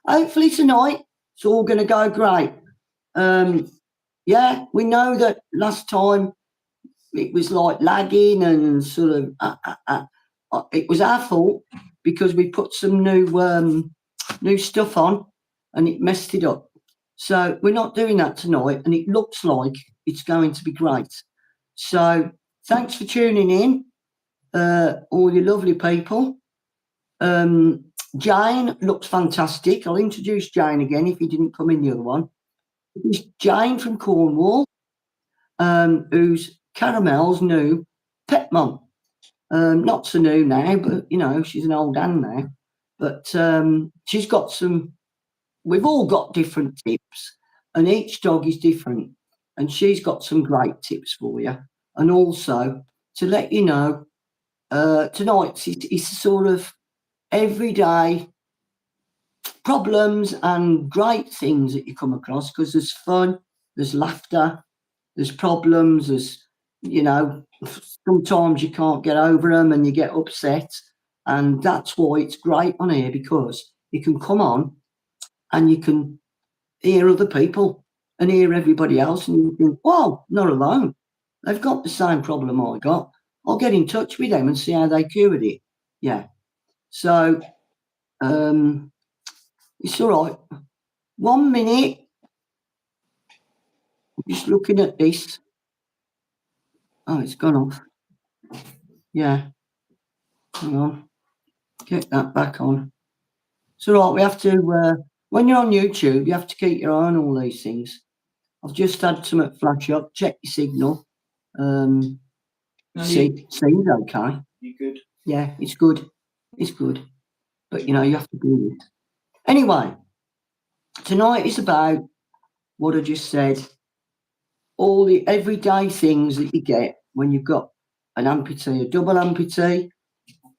hopefully tonight it's all going to go great. Yeah, we know that last time it was like lagging and sort of it was our fault because we put some new stuff on and it messed it up. So we're not doing that tonight, and it looks like it's going to be great. So thanks for tuning in, all you lovely people. Jane looks fantastic. I'll introduce Jane again if he didn't come in the other one. It's Jane from Cornwall, who's Caramel's new pet mum. Not so new now, but you know, she's an old Anne now. But she's got some. We've all got different tips, and each dog is different. And she's got some great tips for you. And also to let you know, tonight it's sort of everyday problems and great things that you come across, because there's fun, there's laughter, there's problems, there's, you know, sometimes you can't get over them and you get upset. And that's why it's great on here, because you can come on and you can hear other people and hear everybody else, and you think, wow, not alone. They've got the same problem I got. I'll get in touch with them and see how they cured it. Yeah. So it's all right. 1 minute. Just looking at this. Oh, it's gone off. Yeah. Hang on. Get that back on. It's all right. We have to, when you're on YouTube, you have to keep your eye on all these things. I've just had something flash up. Check your signal. Seems okay. You good? Yeah, it's good. It's good. But, you know, you have to do it. Anyway, tonight is about what I just said. All the everyday things that you get when you've got an amputee, a double amputee,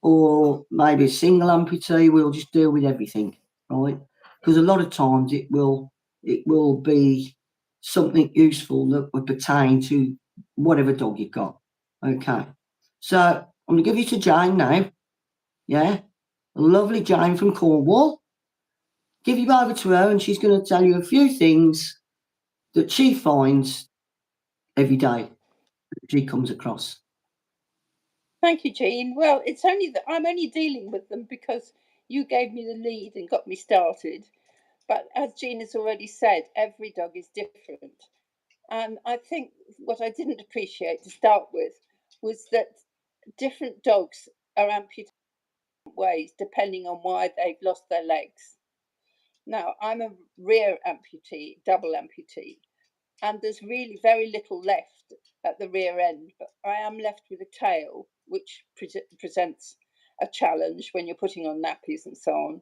or maybe a single amputee. We'll just deal with everything, right? Because a lot of times it will be something useful that would pertain to whatever dog you've got. Okay. So I'm going to give you to Jane now. Yeah. A lovely Jane from Cornwall. Give you over to her, and she's going to tell you a few things that she finds every day that she comes across. Thank you, Jean. Well, it's only that I'm only dealing with them because you gave me the lead and got me started. But as Jean has already said, every dog is different. And I think what I didn't appreciate to start with was that different dogs are amputated in ways depending on why they've lost their legs. Now, I'm a rear amputee, double amputee, and there's really very little left at the rear end, but I am left with a tail, which presents a challenge when you're putting on nappies and so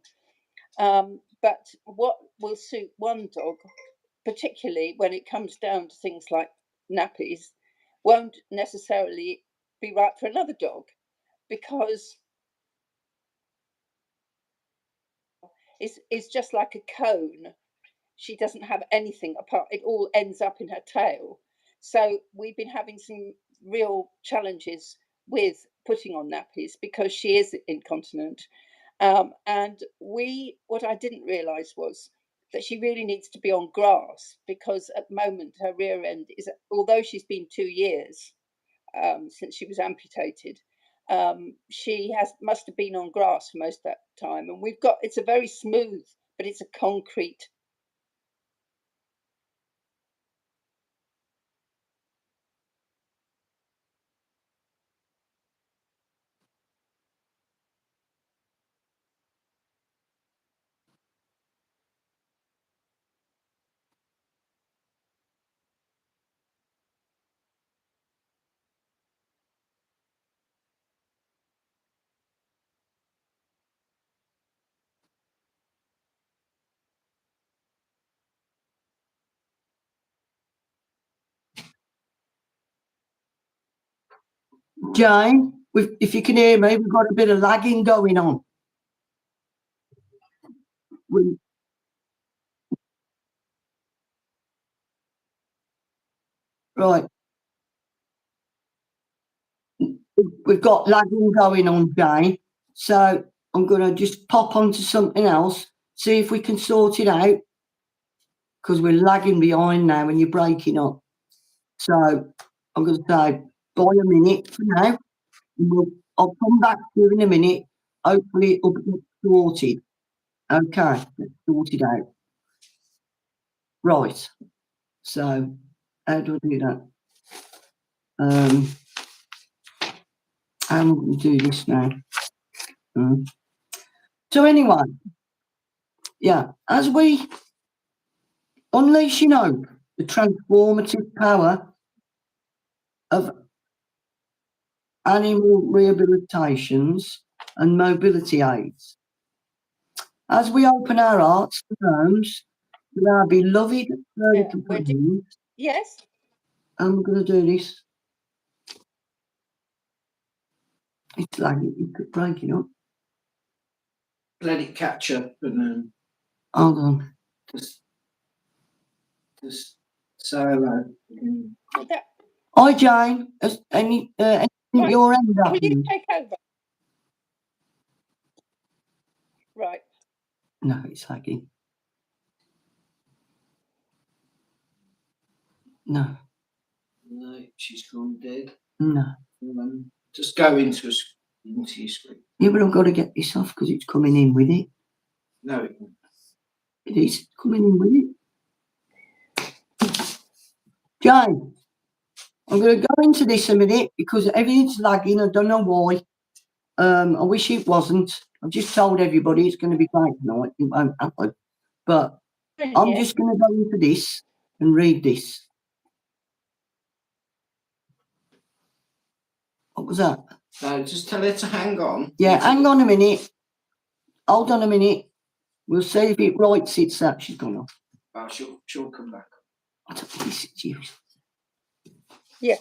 on. But what will suit one dog, particularly when it comes down to things like nappies, won't necessarily be right for another dog, because it's just like a cone. She doesn't have anything apart. It all ends up in her tail. So we've been having some real challenges with putting on nappies because she is incontinent. And what I didn't realise was that she really needs to be on grass, because at the moment her rear end is, although she's been 2 years since she was amputated, she must have been on grass for most of that time. And it's a very smooth, but it's a concrete. Jane, if you can hear me, we've got a bit of lagging going on. Right. We've got lagging going on, Jane. So I'm going to just pop onto something else see if we can sort it out, because we're lagging behind now and you're breaking up. So I'm going to say bye a minute for now. I'll come back to you in a minute. Hopefully it'll be sorted. Okay, let's sort it out. Right. So how do I do that? How am I going to do this now? So anyway, yeah, as we unleashing hope, the transformative power of animal rehabilitations and mobility aids. As we open our hearts and homes to our beloved companions, yes, I'm going to do this. It's like you could break it up. Let it catch up and Hold on. just say hello. Hi, Jane. Has anything your end will happened? you take over? Right. No, it's lagging. No. No, she's gone dead. No. Just go into your screen. Yeah, but I've got to get this off because it's coming in with it. No, it won't. It is coming in with it. Jane, I'm going to go into this a minute because everything's lagging. I don't know why. I wish it wasn't. I've just told everybody it's going to be great tonight. It won't happen. But I'm just going to go into this and read this. What was that? No, just tell her to hang on. Yeah, hang on a minute. Hold on a minute. We'll see if it writes itself. She's gone off. Oh, she'll come back. I don't think this is you. Yeah.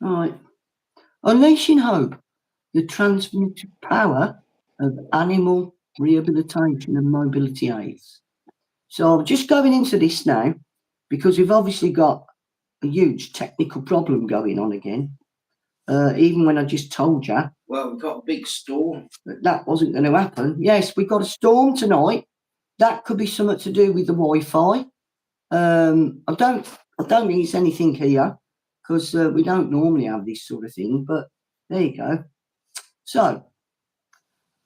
All right. Unleashing hope, the transformative power of animal rehabilitation and mobility aids. So I'm just going into this now because we've obviously got a huge technical problem going on again. Even when I just told you. Well, we've got a big storm. That wasn't going to happen. Yes, we've got a storm tonight. That could be something to do with the Wi-Fi. I don't think it's anything here because we don't normally have this sort of thing. But there you go. So,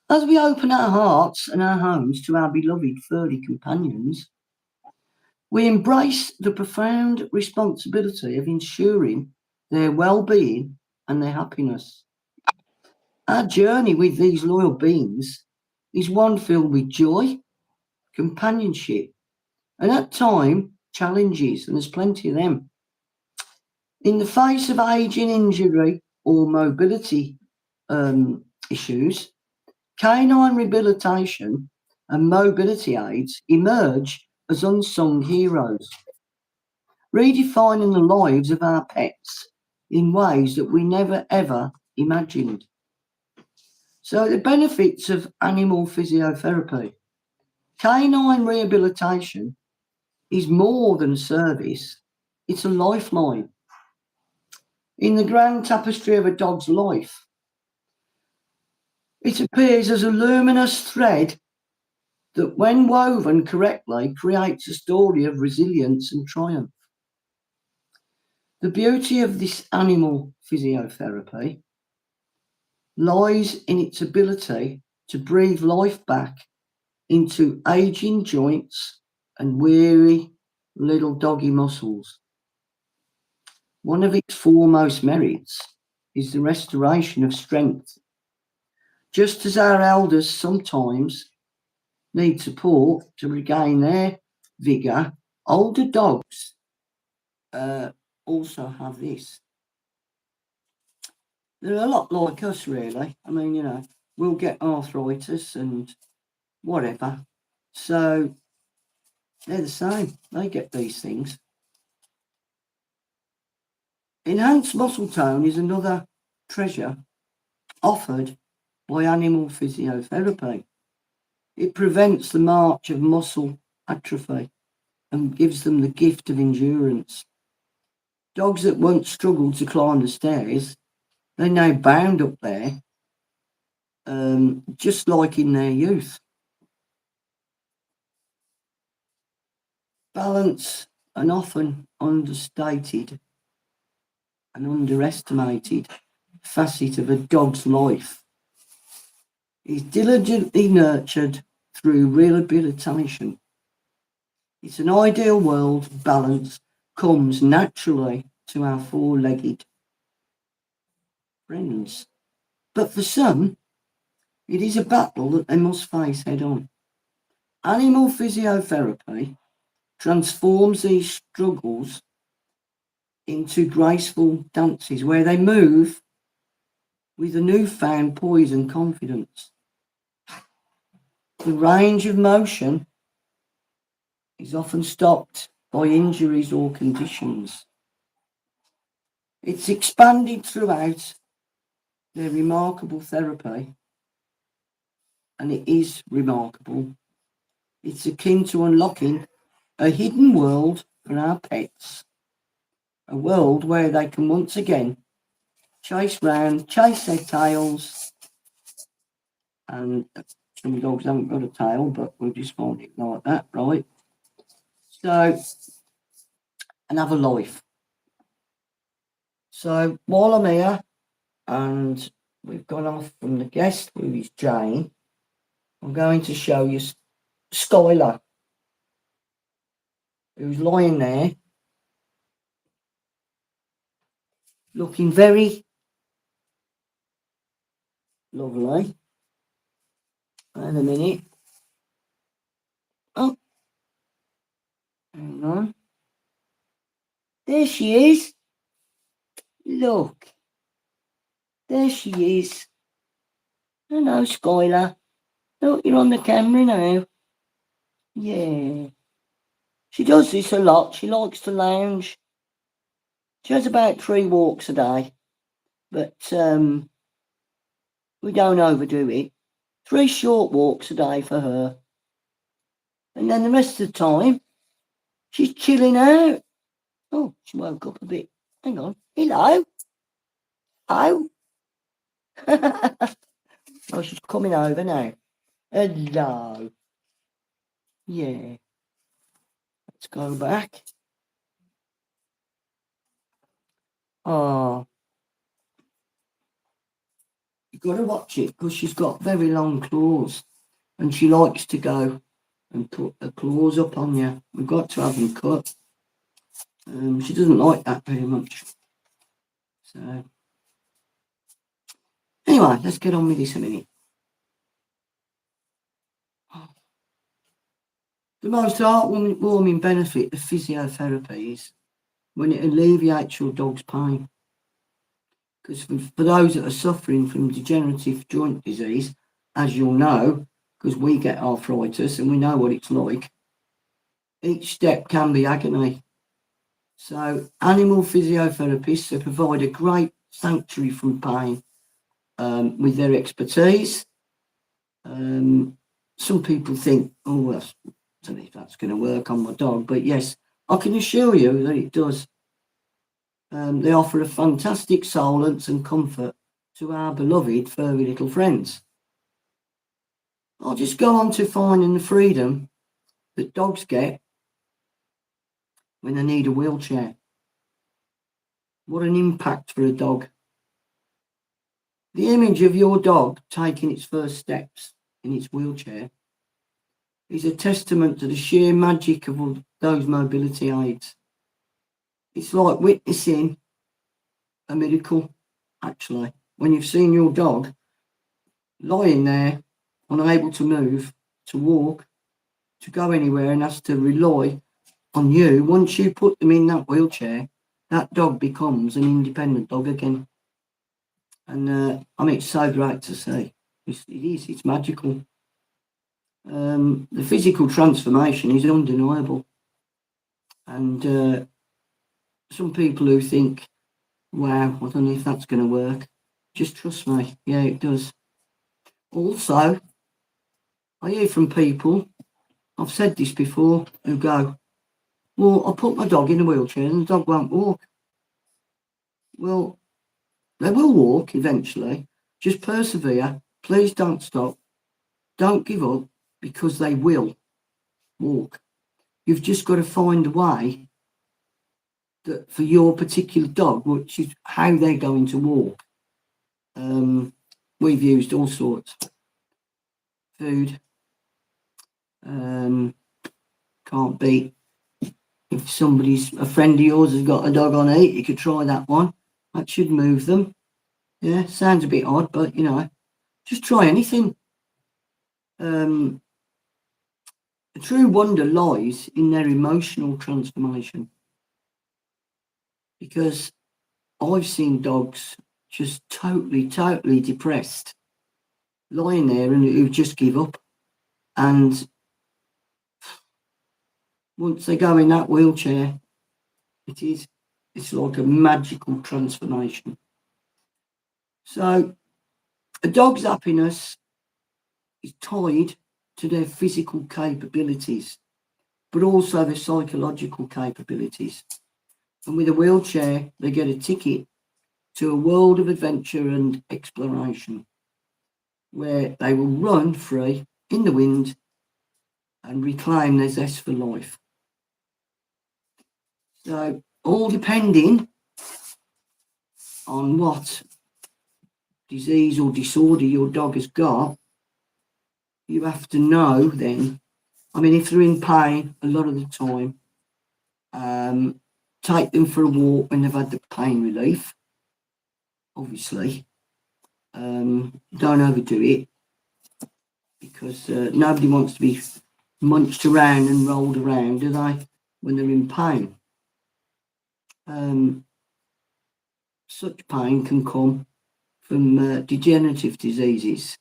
as we open our hearts and our homes to our beloved furry companions, we embrace the profound responsibility of ensuring their well-being and their happiness. Our journey with these loyal beings is one filled with joy, companionship, and at times challenges, and there's plenty of them. In the face of aging, injury, or mobility issues, canine rehabilitation and mobility aids emerge as unsung heroes, redefining the lives of our pets in ways that we never ever imagined. So the benefits of animal physiotherapy. Canine rehabilitation is more than a service, it's a lifeline. In the grand tapestry of a dog's life, it appears as a luminous thread that, when woven correctly, creates a story of resilience and triumph. The beauty of this animal physiotherapy lies in its ability to breathe life back into aging joints and weary little doggy muscles. One of its foremost merits is the restoration of strength. Just as our elders sometimes need support to regain their vigour, older dogs also have this. They're a lot like us, really. I mean, we'll get arthritis and whatever. So they're the same. They get these things. Enhanced muscle tone is another treasure offered by animal physiotherapy. It prevents the march of muscle atrophy and gives them the gift of endurance. Dogs that once struggled to climb the stairs, they now bound up there, just like in their youth. balance, an often understated and underestimated facet of a dog's life, is diligently nurtured through rehabilitation. It's an ideal world. Balance comes naturally to our four-legged friends. But for some, it is a battle that they must face head-on. Animal physiotherapy transforms these struggles into graceful dances where they move with a newfound poise and confidence. The range of motion is often stopped by injuries or conditions. It's expanded throughout their remarkable therapy, and it is remarkable. It's akin to unlocking a hidden world for our pets, a world where they can once again chase their tails, and some dogs haven't got a tail, but we'll just find it like that, right? So, and have a life. So while I'm here, and we've gone off from the guest, who is Jane, I'm going to show you Skyla, who's lying there, looking very lovely. Wait a minute. Oh, hang on. There she is. Look. There she is. Hello, Skyla. Look, you're on the camera now. Yeah. She does this a lot. She likes to lounge. She has about 3 walks a day. But we don't overdo it. 3 short walks a day for her. And then the rest of the time, she's chilling out. Oh, she woke up a bit. Hang on. Hello. Oh. Oh, she's coming over now. Hello. Yeah. Let's go back. Oh. You've got to watch it because she's got very long claws and she likes to go and put her claws up on you. We've got to have them cut. She doesn't like that very much. So, anyway, let's get on with this a minute. The most heartwarming benefit of physiotherapy is when it alleviates your dog's pain. Because for those that are suffering from degenerative joint disease, as you'll know, because we get arthritis and we know what it's like, each step can be agony. So animal physiotherapists provide a great sanctuary from pain with their expertise. Some people think, oh, well, I don't know if that's going to work on my dog, but yes, I can assure you that it does. They offer a fantastic solace and comfort to our beloved furry little friends. I'll just go on to finding the freedom that dogs get when they need a wheelchair. What an impact for a dog. The image of your dog taking its first steps in its wheelchair is a testament to the sheer magic of those mobility aids. It's like witnessing a miracle, actually, when you've seen your dog lying there, unable to move, to walk, to go anywhere, and has to rely on you. Once you put them in that wheelchair, that dog becomes an independent dog again. And I mean, it's so great to see. It's magical. The physical transformation is undeniable. And some people who think, wow, I don't know if that's going to work, just trust me. Yeah, it does. Also, I hear from people, I've said this before, who go, well, I put my dog in a wheelchair and the dog won't walk. Well, they will walk eventually. Just persevere. Please don't stop. Don't give up, because they will walk. You've just got to find a way that for your particular dog, which is how they're going to walk. We've used all sorts. Food. Can't beat. If a friend of yours has got a dog on eat, you could try that one. That should move them. Yeah, sounds a bit odd, but you know, just try anything. The true wonder lies in their emotional transformation, because I've seen dogs just totally depressed, lying there and who just give up. And once they go in that wheelchair, it's like a magical transformation. So a dog's happiness is tied to their physical capabilities, but also their psychological capabilities. And with a wheelchair, they get a ticket to a world of adventure and exploration, where they will run free in the wind and reclaim their zest for life. So, all depending on what disease or disorder your dog has got, you have to know then. I mean, if they're in pain, a lot of the time, take them for a walk when they've had the pain relief, obviously. Don't overdo it, because nobody wants to be munched around and rolled around, do they, when they're in pain? Such pain can come from degenerative diseases,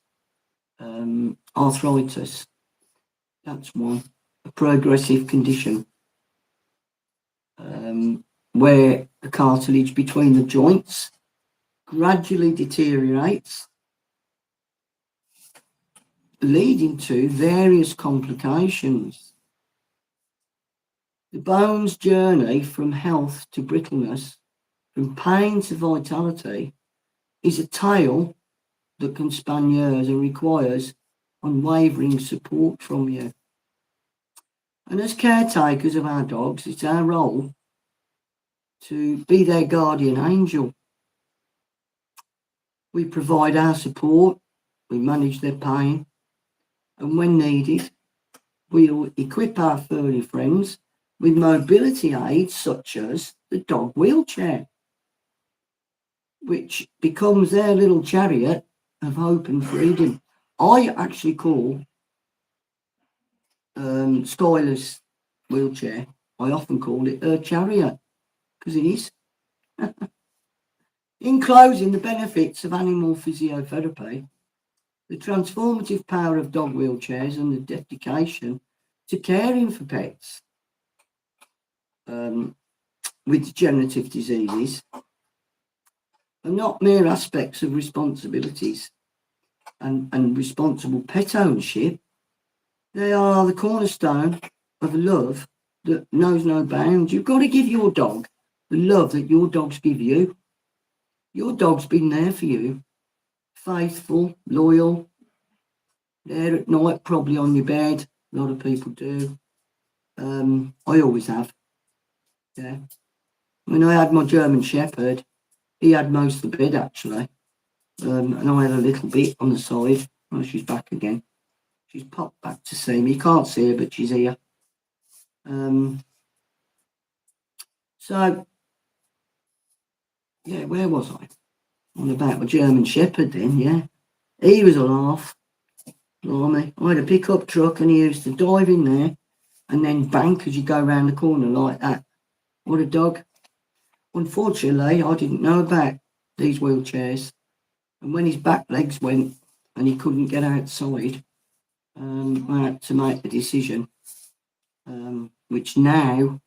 arthritis, that's one, a progressive condition, where the cartilage between the joints gradually deteriorates, leading to various complications. The bone's journey from health to brittleness, from pain to vitality, is a tale that can span years and requires unwavering support from you. And as caretakers of our dogs, it's our role to be their guardian angel. We provide our support, we manage their pain, and when needed, we'll equip our furry friends with mobility aids such as the dog wheelchair, which becomes their little chariot of hope and freedom. I actually call Skyla's wheelchair, I often call it her chariot, because it is. In closing, the benefits of animal physiotherapy, the transformative power of dog wheelchairs, and the dedication to caring for pets with degenerative diseases are not mere aspects of responsibilities and responsible pet ownership. They are the cornerstone of a love that knows no bounds. You've got to give your dog the love that your dogs give you. Your dog's been there for you, faithful, loyal, there at night, probably on your bed. A lot of people do. I always have. Yeah. When I had my German Shepherd, he had most of the bed actually, and I had a little bit on the side. Oh, she's back again. She's popped back to see me. You can't see her, but she's here. So, yeah, where was I? On about my German Shepherd then, yeah. He was a laugh. Blimey. I had a pickup truck and he used to dive in there and then bank as you go around the corner like that. What a dog. Unfortunately, I didn't know about these wheelchairs. And when his back legs went and he couldn't get outside, I had to make the decision, which now,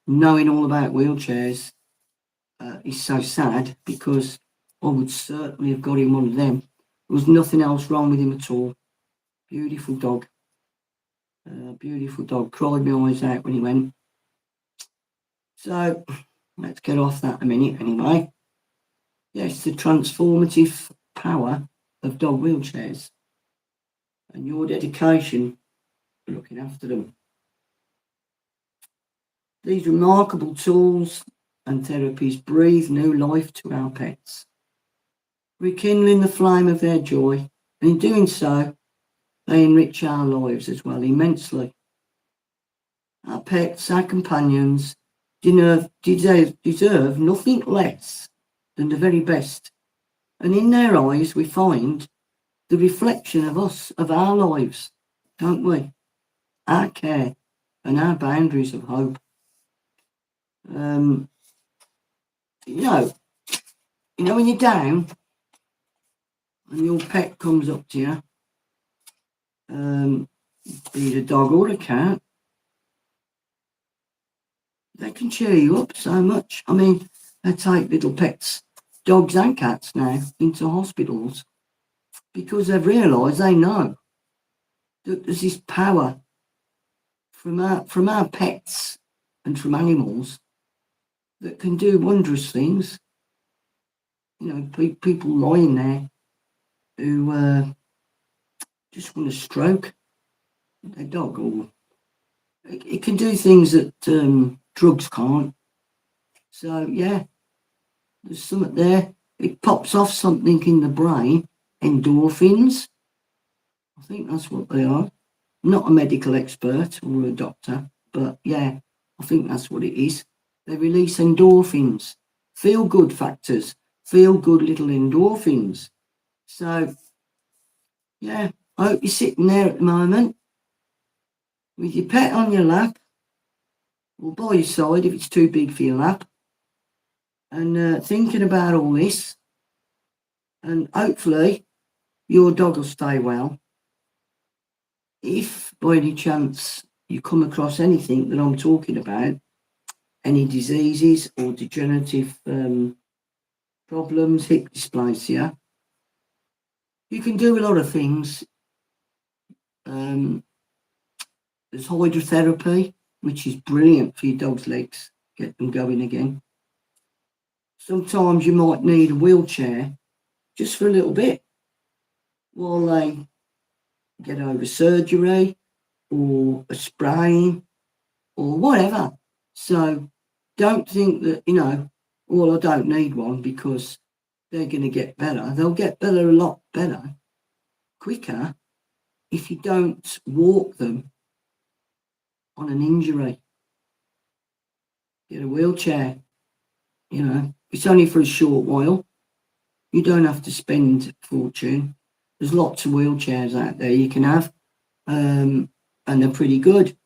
knowing all about wheelchairs, is so sad, because I would certainly have got him one of them. There was nothing else wrong with him at all. Beautiful dog. Beautiful dog. Cried my eyes out when he went. So, let's get off that a minute anyway. Yes, the transformative power of dog wheelchairs and your dedication for looking after them. These remarkable tools and therapies breathe new life to our pets, rekindling the flame of their joy, and in doing so, they enrich our lives as well immensely. Our pets, our companions, deserve nothing less than the very best, and in their eyes we find the reflection of us, of our lives, don't we? Our care and our boundaries of hope. You know, when you're down and your pet comes up to you, be it a dog or a cat, they can cheer you up so much. I mean, they take little pets, dogs and cats now, into hospitals because they've realised, they know that there's this power from our pets and from animals that can do wondrous things. You know, people lying there who just want to stroke their dog, or it can do things that drugs can't. So yeah, there's something there. It pops off something in the brain, endorphins. I think that's what they are. I'm not a medical expert or a doctor, but yeah, I think that's what it is. They release endorphins, feel good factors, feel good little endorphins. So yeah, I hope you're sitting there at the moment with your pet on your lap, or by your side if it's too big for your lap, and thinking about all this, and hopefully your dog will stay well. If by any chance you come across anything that I'm talking about, any diseases or degenerative problems, hip dysplasia, you can do a lot of things. There's hydrotherapy, which is brilliant for your dog's legs, get them going again. Sometimes you might need a wheelchair just for a little bit while they get over surgery or a sprain or whatever. So don't think that, well, I don't need one because they're going to get better. They'll get better a lot better, quicker, if you don't walk them on an injury. Get a wheelchair, it's only for a short while. You don't have to spend a fortune. There's lots of wheelchairs out there you can have, and they're pretty good.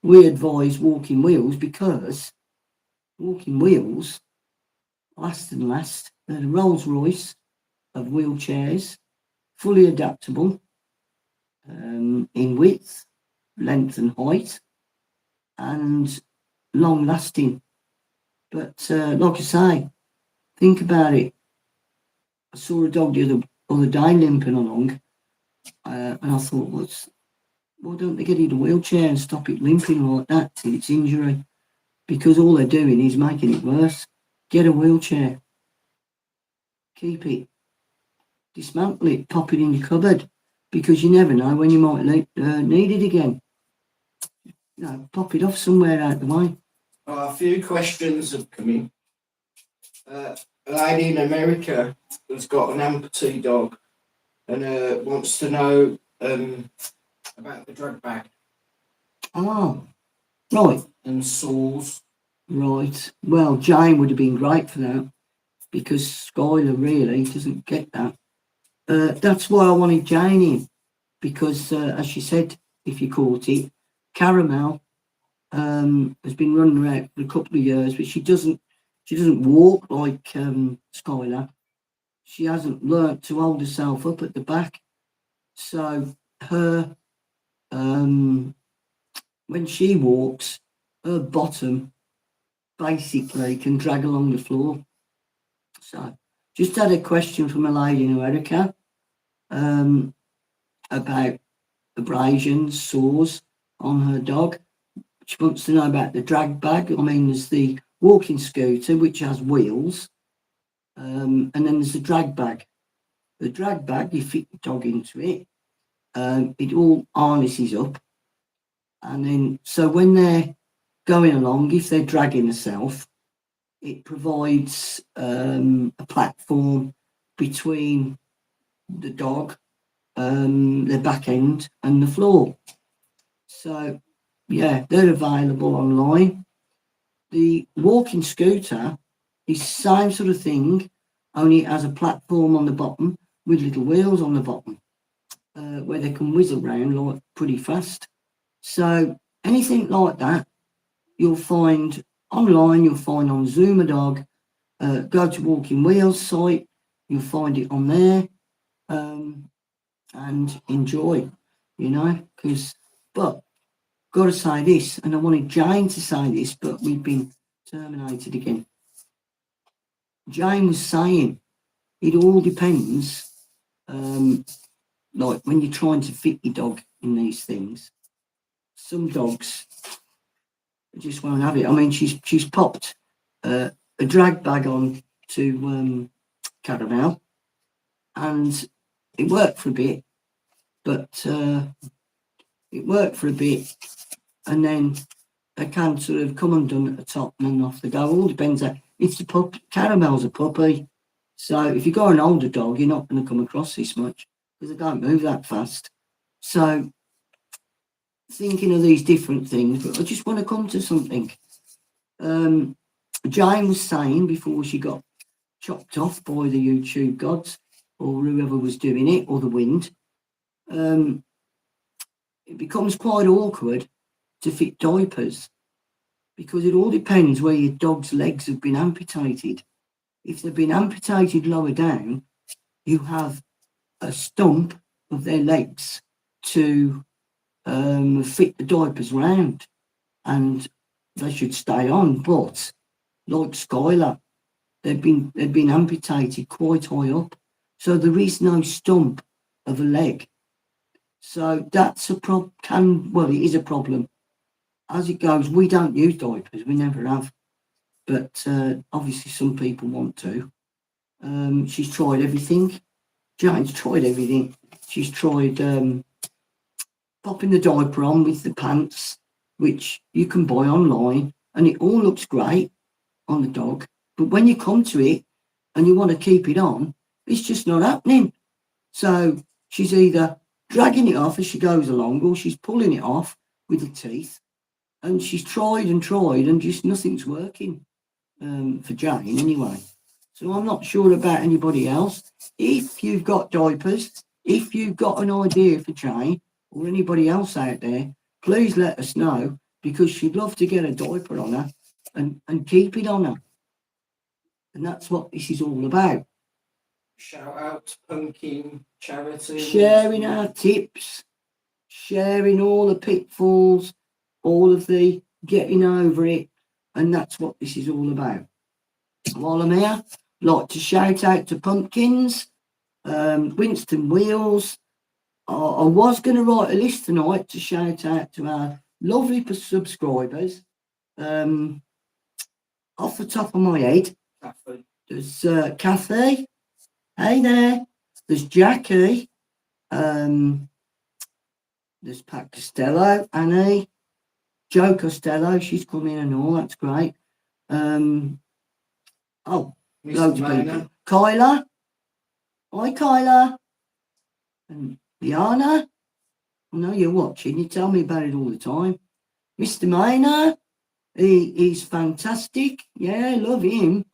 We advise walking wheels because walking wheels last and last. They're the Rolls Royce of wheelchairs, fully adaptable in width, length and height, and long lasting. But like I say, think about it. I saw a dog the other day limping along, and I thought, why don't they get it in a wheelchair and stop it limping like that till its injury? Because all they're doing is making it worse. Get a wheelchair, keep it, dismantle it, pop it in your cupboard, because you never know when you might need it again. Pop it off somewhere out the way. A few questions have come in. A lady in America has got an amputee dog and wants to know about the drug bag. Oh, right. And saws. Right. Well, Jane would have been great for that, because Skyla really doesn't get that. That's why I wanted Jane in, because as she said, if you caught it, Caramel has been running around for a couple of years, but she doesn't walk like Skyla. She hasn't learnt to hold herself up at the back. So her when she walks, her bottom basically can drag along the floor. So just had a question from a lady in America about abrasions, sores on her dog. She wants to know about the drag bag. I mean, there's the walking scooter, which has wheels, and then there's the drag bag. The drag bag, you fit the dog into it. It all harnesses up. And then, so when they're going along, if they're dragging themselves, it provides a platform between the dog, the back end, and the floor. So, yeah, they're available online. The walking scooter is the same sort of thing, only it has a platform on the bottom with little wheels on the bottom, where they can whiz around like pretty fast. So anything like that, you'll find online, you'll find on Zoomadog. Go to Walking Wheels site, you'll find it on there, and enjoy, but got to say this, and I wanted Jane to say this, but we've been terminated again. Jane was saying it all depends, like when you're trying to fit your dog in these things. Some dogs just won't have it. I mean, she's popped a drag bag on to Caramel, and it worked for a bit, but and then they can sort of come undone at the top and then off they go. All depends. It's the pup. Caramel's a puppy, so if you've got an older dog, you're not going to come across this much because they don't move that fast. So thinking of these different things, but I just want to come to something. Jane was saying before she got chopped off by the YouTube gods or whoever was doing it, or the wind, it becomes quite awkward to fit diapers because it all depends where your dog's legs have been amputated. If they've been amputated lower down, you have a stump of their legs to fit the diapers round, and they should stay on. But like Skyla, they've been amputated quite high up, so there is no stump of a leg. So that's a it is a problem. As it goes, we don't use diapers, we never have, but obviously some people want to. She's tried everything. Jane's tried everything. She's tried popping the diaper on with the pants, which you can buy online, and it all looks great on the dog. But when you come to it and you want to keep it on, it's just not happening. So she's either dragging it off as she goes along, or she's pulling it off with the teeth. And she's tried and just nothing's working, for Jane anyway. So I'm not sure about anybody else. If you've got diapers, if you've got an idea for Jane or anybody else out there, please let us know, because she'd love to get a diaper on her and keep it on her. And that's what this is all about. Shout out to Pumpkin Charity. Sharing our tips, sharing all the pitfalls, all of the getting over it, and that's what this is all about. While I'm here, I'd like to shout out to Pumpkins, Winston Wheels. I was going to write a list tonight to shout out to our lovely subscribers. Off the top of my head, there's Kathy. Hey there. There's Jackie. There's Pat Costello, Annie, Joe Costello. She's come in and all. That's great. Loads of people. Kyla. Hi, Kyla. And Liana. I know you're watching. You tell me about it all the time. Mr. Maynard. He's fantastic. Yeah, love him.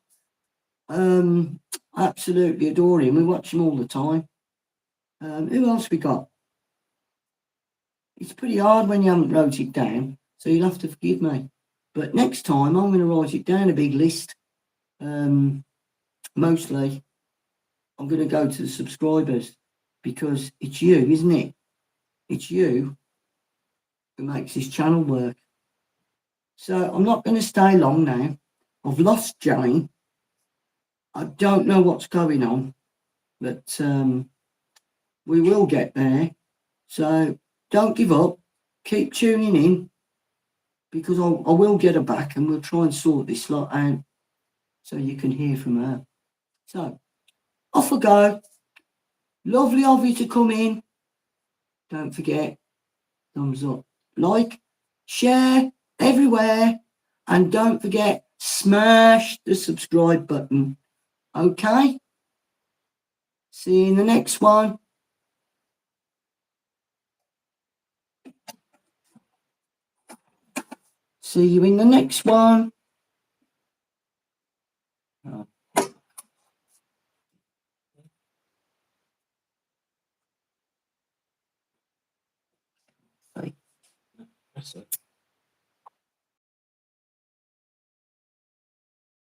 Absolutely adore him. We watch him all the time. Who else we got? It's pretty hard when you haven't wrote it down, so you'll have to forgive me. But next time I'm going to write it down, a big list. Mostly I'm going to go to the subscribers, because it's you, isn't it? It's you who makes this channel work. So I'm not going to stay long now. I've lost Jane. I don't know what's going on, but we will get there. So don't give up. Keep tuning in, because I will get her back, and we'll try and sort this lot out so you can hear from her. So off I go. Lovely of you to come in. Don't forget, thumbs up, like, share everywhere. And don't forget, smash the subscribe button. Okay? See you in the next one. See you in the next one. Oh. That's it.